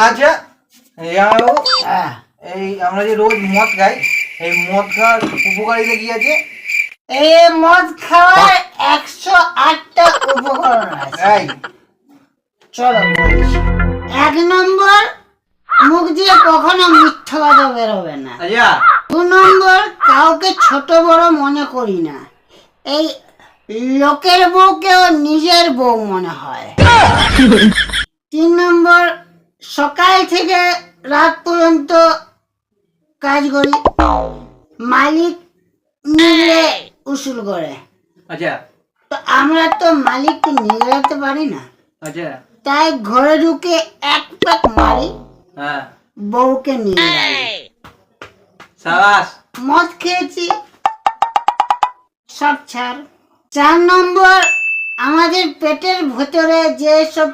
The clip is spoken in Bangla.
আচ্ছা এই আমরা যে রোজ মদ খাই, এই মদ খাওয়ার উপকারিতা কি আছে? এই মদ খাওয়ার 108টা উপকরণ আছে। চলো বলি। 1 নম্বর, মুখ দিয়ে কখনো মিথ্যা কথা বেরোবে না। 2 নম্বর, কাউকে ছোট বড় মনে করি না। এই লোকের বউকেও নিজের বউ মনে হয়। 3 নম্বর, সকাল থেকে রাত পর্যন্ত কাজ করি, মালিক নিলে উসুল করে। তো আমরা তো মালিককে নিগড়াতে পারি না, তাই ঘরে ঢুকে 1 প্যাক মারি, বউকে নিগড়াই। মদ খেয়েছি, সব ছাড়। 4 নম্বর, আমাদের পেটের ভেতরে যে সব